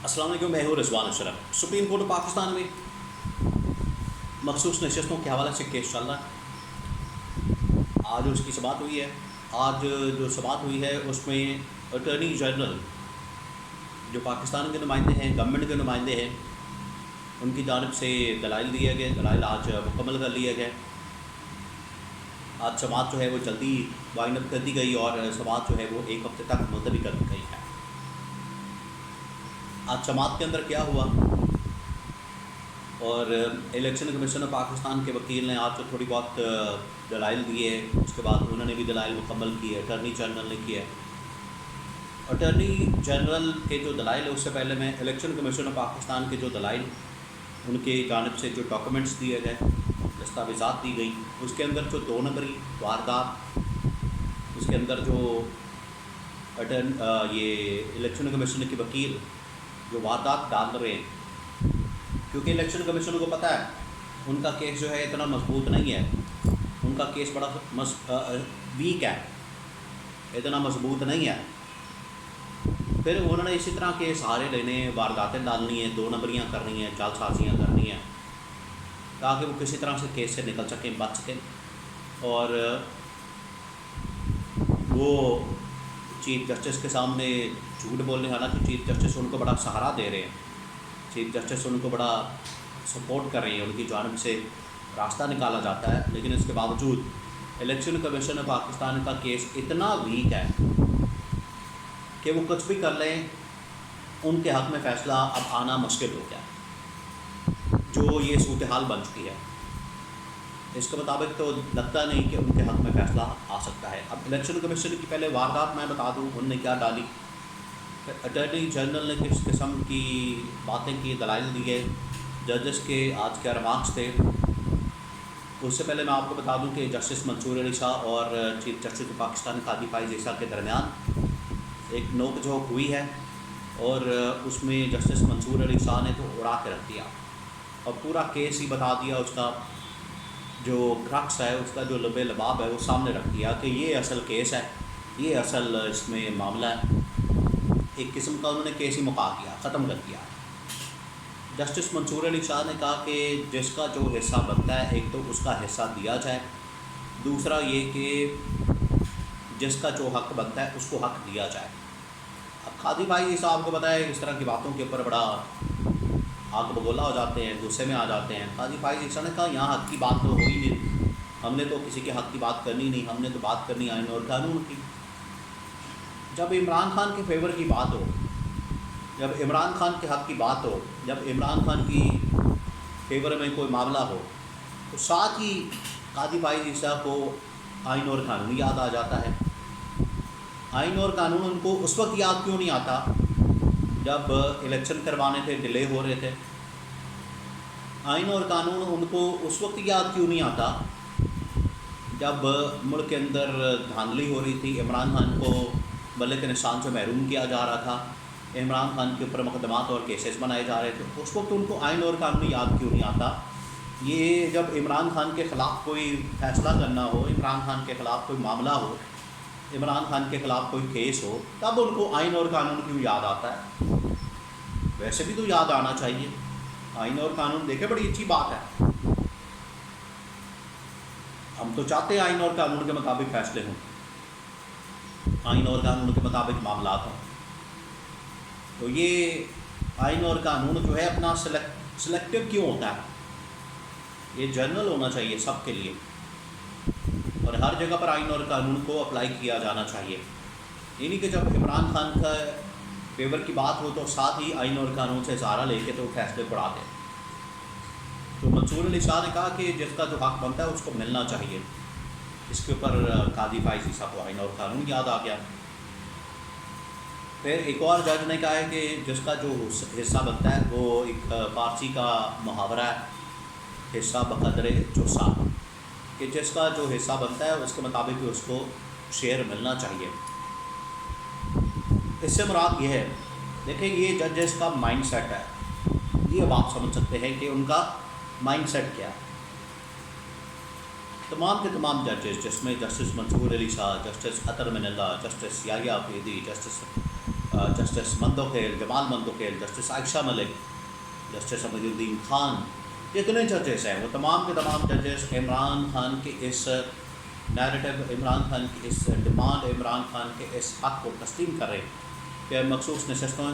السلام علیکم، میں ہوں رضوان اشرف۔ سپریم کورٹ پاکستان میں مخصوص نشستوں کے حوالے سے کیس چل رہا ہے۔ آج اس کی سماعت ہوئی ہے۔ آج جو سماعت ہوئی ہے اس میں اٹارنی جنرل جو پاکستان کے نمائندے ہیں، گورنمنٹ کے نمائندے ہیں، ان کی جانب سے دلائل دیے گئے۔ دلائل آج مکمل کر لیے گئے۔ آج سماعت جو ہے وہ جلدی وائنڈ اپ کر دی گئی اور سماعت جو ہے وہ ایک ہفتے تک ملتوی کر دی گئی ہے۔ آج سماعت کے اندر کیا ہوا، اور الیکشن کمیشن آف پاکستان کے وکیل نے آج تو تھوڑی بہت دلائل دیے، اس کے بعد انہوں نے بھی دلائل مکمل کیے، اٹارنی جنرل نے کیا۔ اٹارنی جنرل کے جو دلائل ہے، اس سے پہلے میں الیکشن کمیشن آف پاکستان کے جو دلائل، ان کی جانب سے جو ڈاکومنٹس دیے گئے، دستاویزات دی گئی، اس کے اندر جو 2 نمبری واردات، اس کے اندر جو یہ الیکشن کمیشن کے وکیل جو واردات ڈال رہے ہیں، کیونکہ الیکشن کمیشن کو پتہ ہے ان کا کیس جو ہے اتنا مضبوط نہیں ہے، ان کا کیس بڑا ویک ہے، اتنا مضبوط نہیں ہے۔ پھر انہوں نے اسی طرح کے سہارے لینے، وارداتیں ڈالنی ہیں، 2 نمبریاں کرنی ہیں، جعل سازیاں کرنی ہیں، تاکہ وہ کسی طرح سے کیس سے نکل سکیں، بچ سکیں۔ اور وہ چیف جسٹس کے سامنے جھوٹ بولنے، حالانکہ چیف جسٹس ان کو بڑا سہارا دے رہے ہیں، چیف جسٹس ان کو بڑا سپورٹ کر رہے ہیں، ان کی جانب سے راستہ نکالا جاتا ہے، لیکن اس کے باوجود الیکشن کمیشن آف پاکستان کا کیس اتنا ویک ہے کہ وہ کچھ بھی کر لیں، ان کے حق میں فیصلہ اب آنا مشکل ہو گیا، جو یہ صورتحال بن چکی ہے۔ اس کے مطابق تو لگتا نہیں کہ ان کے حق میں فیصلہ آ سکتا ہے۔ اب الیکشن کمیشن کی پہلے واردات میں بتا دوں انہوں نے کیا ڈالی، پھر اٹارنی جنرل نے کس قسم کی باتیں کی، دلائل دیے، ججز کے آج کیا ریمارکس تھے۔ اس سے پہلے میں آپ کو بتا دوں کہ جسٹس منصور علی شاہ اور چیف جسٹس پاکستان قاضی فائز عیسیٰ کے درمیان ایک نوک جھوک ہوئی ہے، اور اس میں جسٹس منصور علی شاہ نے تو اڑا کے رکھ دیا اور پورا کیس ہی بتا دیا، اس کا جو کرکس ہے، اس کا جو لب لباب ہے وہ سامنے رکھ دیا کہ یہ اصل کیس ہے، یہ اصل اس میں معاملہ ہے۔ ایک قسم کا انہوں نے کیس ہی مکا دیا، ختم کر دیا۔ جسٹس منصور علی شاہ نے کہا کہ جس کا جو حصہ بنتا ہے، ایک تو اس کا حصہ دیا جائے، دوسرا یہ کہ جس کا جو حق بنتا ہے اس کو حق دیا جائے۔ اب قاضی بھائی صاحب کو بتایا اس طرح کی باتوں کے اوپر بڑا آگ بگولا ہو جاتے ہیں، غصے میں آ جاتے ہیں۔ قاضی فائز عیسیٰ نے کہا یہاں حق کی بات تو ہو ہی نہیں، ہم نے تو کسی کے حق کی بات کرنی نہیں، ہم نے تو بات کرنی آئین اور قانون کی۔ جب عمران خان کے فیور کی بات ہو، جب عمران خان کے حق کی بات ہو، جب عمران خان کی فیور میں کوئی معاملہ ہو، تو ساتھ ہی قاضی فائز عیسیٰ کو آئین اور قانون یاد آ جاتا ہے۔ آئین اور قانون ان کو اس وقت یاد کیوں نہیں آتا جب الیکشن کروانے تھے، ڈیلے ہو رہے تھے؟ آئین اور قانون ان کو اس وقت یاد کیوں نہیں آتا جب ملک کے اندر دھاندلی ہو رہی تھی، عمران خان کو ملک نشان سے محروم کیا جا رہا تھا، عمران خان کے اوپر مقدمات اور کیسز بنائے جا رہے تھے؟ اس وقت ان کو آئین اور قانون یاد کیوں نہیں آتا؟ یہ جب عمران خان کے خلاف کوئی فیصلہ کرنا ہو، عمران خان کے خلاف کوئی معاملہ ہو، عمران خان کے خلاف کوئی کیس ہو، تب ان کو آئین اور قانون کیوں یاد آتا ہے؟ ویسے بھی تو یاد آنا چاہیے۔ آئین اور قانون دیکھے بڑی اچھی بات ہے، ہم تو چاہتے ہیں آئین اور قانون کے مطابق فیصلے ہوں، آئین اور قانون کے مطابق معاملات ہوں۔ تو یہ آئین اور قانون جو ہے اپنا سلیکٹو کیوں ہوتا ہے؟ یہ جنرل ہونا چاہیے سب کے لیے، اور ہر جگہ پر آئین اور قانون کو اپلائی کیا جانا چاہیے۔ یعنی کہ جب عمران خان کا فیور کی بات ہو تو ساتھ ہی آئین اور قانون سے سہارا لے کے تو فیصلے پڑھا دیں۔ تو منصور علی شاہ نے کہا کہ جس کا جو حق بنتا ہے اس کو ملنا چاہیے۔ اس کے اوپر قاضی فائز عیسیٰ کو آئین اور قانون یاد آ گیا۔ پھر ایک اور جج نے کہا ہے کہ جس کا جو حصہ بنتا ہے وہ ایک فارسی کا محاورہ ہے، حصہ بقدر جوسا، کہ جس کا جو حصہ بنتا ہے اس کے مطابق اس کو شیئر ملنا چاہیے۔ اس سے مراد یہ ہے، دیکھیں یہ ججز کا مائنڈ سیٹ ہے، یہ اب آپ سمجھ سکتے ہیں کہ ان کا مائنڈ سیٹ کیا ہے۔ تمام کے تمام ججز، جس میں جسٹس منصور علی شاہ، جسٹس اطہر من اللہ، جسٹس یحییٰ عفریدی، جسٹس جسٹس مندوخیل، جمال مندوخیل، جسٹس عائشہ ملک، جسٹس امید الدین خان، جتنے ججز ہیں وہ تمام کے تمام ججز عمران خان کے اس نیریٹو، عمران خان کی اس ڈیمانڈ، عمران خان کے اس حق کو تسلیم کر رہے ہیں کہ مخصوص نشستوں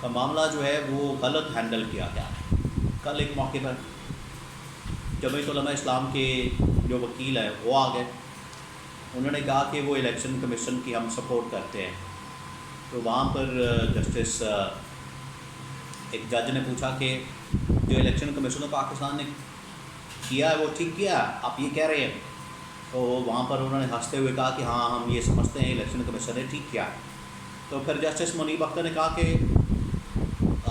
کا معاملہ جو ہے وہ غلط ہینڈل کیا گیا ہے۔ کل ایک موقع پر جمعیت علماء اسلام کے جو وکیل ہیں وہ آ گئے، انہوں نے کہا کہ وہ الیکشن کمیشن کی ہم سپورٹ کرتے ہیں۔ تو وہاں پر جسٹس ایک جج نے پوچھا کہ جو الیکشن کمیشن آف پاکستان نے کیا ہے وہ ٹھیک کیا ہے، آپ یہ کہہ رہے ہیں؟ تو وہاں پر انہوں نے ہنستے ہوئے کہا کہ ہاں ہم یہ سمجھتے ہیں الیکشن کمیشن نے ٹھیک کیا ہے۔ تو پھر جسٹس منیب اختر نے کہا کہ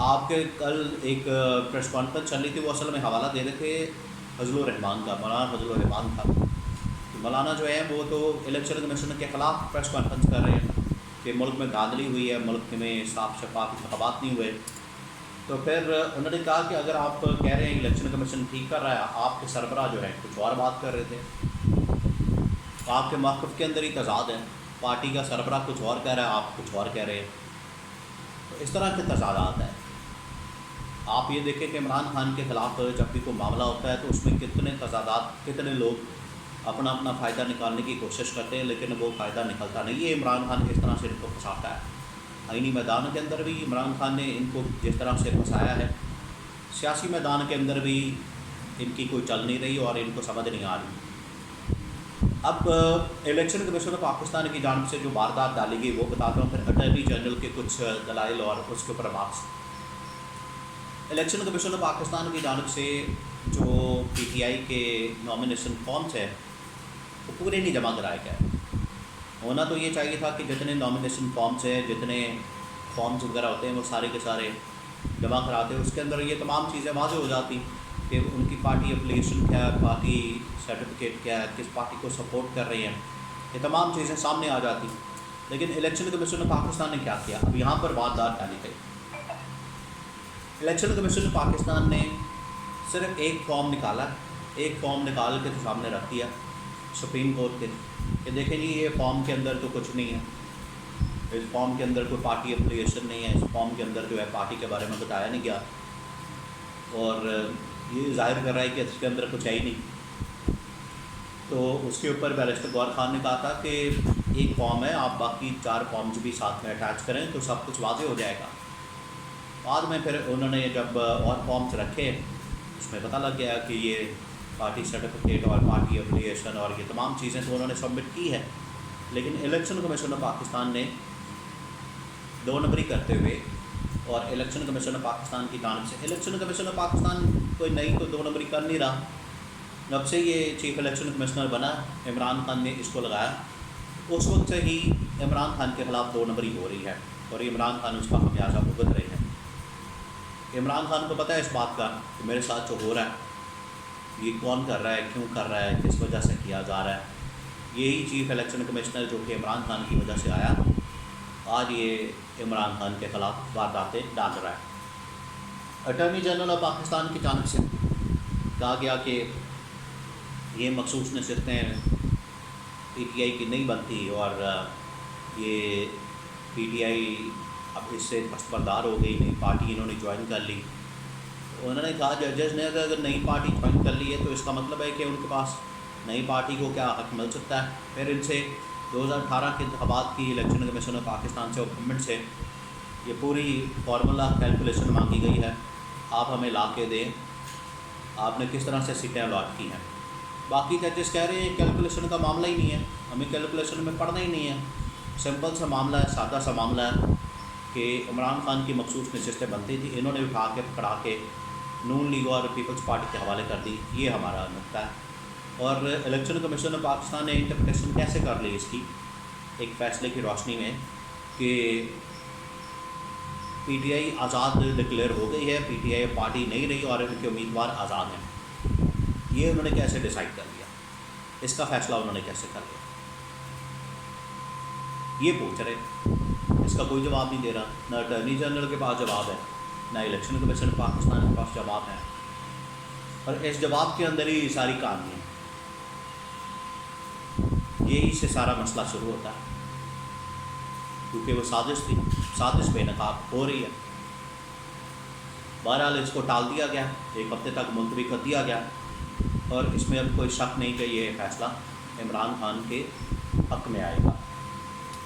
آپ کے کل ایک پریس کانفرنس چل رہی تھی، وہ اصل میں حوالہ دے رہے تھے فضل الرحمان کا، مولانا فضل الرحمان کا۔ مولانا جو ہے وہ تو الیکشن کمیشن کے خلاف پریس کانفرنس کر رہے ہیں کہ ملک میں دھاندلی ہوئی ہے، ملک میں صاف شفاف انتخابات نہیں ہوئے۔ تو پھر انہوں نے کہا کہ اگر آپ کہہ رہے ہیں الیکشن کمیشن ٹھیک کر رہا ہے، آپ کے سربراہ جو ہے کچھ اور بات کر رہے تھے، آپ کے موقف کے اندر ہی تضاد ہے، پارٹی کا سربراہ کچھ اور کہہ رہا ہے، آپ کچھ اور کہہ رہے ہیں۔ تو اس طرح کے تضادات ہیں۔ آپ یہ دیکھیں کہ عمران خان کے خلاف جب بھی کوئی معاملہ ہوتا ہے تو اس میں کتنے تضادات، کتنے لوگ اپنا اپنا فائدہ نکالنے کی کوشش کرتے ہیں، لیکن وہ فائدہ نکلتا نہیں ہے۔ عمران خان اس طرح سے ان کو پھنساتا ہے۔ آئینی میدان کے اندر بھی عمران خان نے ان کو جس طرح سے پھنسایا ہے، سیاسی میدان کے اندر بھی ان کی کوئی چل نہیں رہی اور ان کو سمجھ نہیں آ رہی۔ اب الیکشن کمیشن آف پاکستان کی جانب سے جو واردات ڈالی گئی وہ بتاتا ہوں، پھر اٹارنی جنرل کے کچھ دلائل اور اس کے اوپر بات۔ الیکشن کمیشن آف پاکستان کی جانب سے جو پی ٹی آئی کے نامینیشن فارمس ہیں وہ پورے نہیں جمع کرائے گئے۔ ہونا تو یہ چاہیے تھا کہ جتنے نامینیشن فارمس ہیں، جتنے فارمس وغیرہ ہوتے ہیں وہ سارے کے سارے جمع کراتے، اس کے اندر یہ تمام چیزیں واضح ہو جاتی کہ ان کی پارٹی اپلیکیشن کیا ہے، پارٹی سرٹیفکیٹ کیا ہے، کس پارٹی کو سپورٹ کر رہے ہیں، یہ تمام چیزیں سامنے آ جاتی۔ لیکن الیکشن کمیشن آف پاکستان نے کیا کیا؟ اب یہاں پر واردات ڈالی گئی۔ الیکشن کمیشن آف پاکستان نے صرف ایک فارم نکالا، ایک فارم نکال کے تو سامنے رکھ دیا سپریم کورٹ کے کہ دیکھیں جی یہ فارم کے اندر تو کچھ نہیں ہے، اس فارم کے اندر کوئی پارٹی اپلیکیشن نہیں ہے، اس فارم کے اندر جو ہے پارٹی کے بارے میں بتایا نہیں گیا، اور یہ ظاہر کر رہا ہے کہ اس کے اندر کچھ ہے ہی نہیں۔ تو اس کے اوپر بیرسٹر گور خان نے کہا تھا کہ ایک فارم ہے، آپ باقی 4 فارمز بھی ساتھ میں اٹیچ کریں تو سب کچھ واضح ہو جائے گا۔ بعد میں پھر انہوں نے جب اور فارمز رکھے اس میں پتہ لگ گیا کہ یہ پارٹی سرٹیفکیٹ اور پارٹی اپلیکیشن اور یہ تمام چیزیں تو انہوں نے سبمٹ کی ہے، لیکن الیکشن کمیشن آف پاکستان نے 2 نمبری کرتے ہوئے، اور الیکشن کمیشن آف پاکستان کی جانب سے الیکشن کمیشن آف پاکستان کوئی نئی تو 2 نمبری کر نہیں رہا۔ جب سے یہ چیف الیکشن کمشنر بنا، عمران خان نے اس کو لگایا، اس وقت سے ہی عمران خان کے خلاف 2 نمبری ہو رہی ہے اور عمران خان اس کا خمیازہ بھگت رہے ہیں۔ عمران خان کو پتہ ہے اس بات کا کہ میرے ساتھ جو ہو رہا ہے یہ کون کر رہا ہے، کیوں کر رہا ہے، کس وجہ سے کیا جا رہا ہے۔ یہی چیف الیکشن کمشنر جو کہ عمران خان کی وجہ سے آیا، آج یہ عمران خان کے خلاف وارداتیں ڈال رہا ہے۔ اٹارنی جنرل آف پاکستان کی جانب سے کہا گیا کہ یہ مخصوص نشستیں پی ٹی آئی کی نہیں بنتی، اور یہ پی ٹی آئی اب اس سے دستبردار ہو گئی، نئی پارٹی انہوں نے جوائن کر لی۔ انہوں نے کہا ججز نے اگر نئی پارٹی جوائن کر لی ہے تو اس کا مطلب ہے کہ ان کے پاس نئی پارٹی کو کیا حق مل سکتا ہے۔ پھر ان سے 2018 کے انتخابات کی الیکشن کمیشن آف پاکستان سے اور گورنمنٹ سے یہ پوری فارمولہ کیلکولیشن مانگی گئی ہے، آپ ہمیں لا کے دیں آپ نے کس طرح سے سیٹیں الاٹ کی ہیں۔ باقی ججز کہہ رہے ہیں کیلکولیشن کا معاملہ ہی نہیں ہے، ہمیں کیلکولیشن میں پڑھنا ہی نہیں ہے، سمپل سا معاملہ ہے، سادہ سا معاملہ ہے کہ عمران خان کی مخصوص نشستیں بنتی تھی، انہوں نے اٹھا کے پکڑا کے نون لیگ اور پیپلز پارٹی کے حوالے کر دی۔ یہ ہمارا نقطہ ہے۔ اور الیکشن کمیشن آف پاکستان نے انٹرپریٹیشن کیسے کر لی اس کی، ایک فیصلے کی روشنی میں کہ P T I Azad declare ہو گئی ہے، پی ٹی آئی پارٹی نہیں رہی اور ان کے امیدوار آزاد ہیں، یہ انہوں نے کیسے ڈیسائیڈ کر لیا، اس کا فیصلہ انہوں نے کیسے کر لیا، یہ پوچھ رہے، اس کا کوئی جواب نہیں دے رہا۔ نہ اٹارنی جنرل کے پاس جواب ہے، نہ الیکشن کمیشن پاکستان کے پاس جواب ہے، اور اس جواب کے اندر ہی ساری کہانی ہے۔ یہی سے سارا مسئلہ شروع ہوتا ہے، کیونکہ وہ سازش تھی، ساتھ اس پہ نقاب ہو رہی ہے۔ بہرحال اس کو ٹال دیا گیا، 1 ہفتے تک ملتوی کر دیا گیا، اور اس میں اب کوئی شک نہیں کہ یہ فیصلہ عمران خان کے حق میں آئے گا۔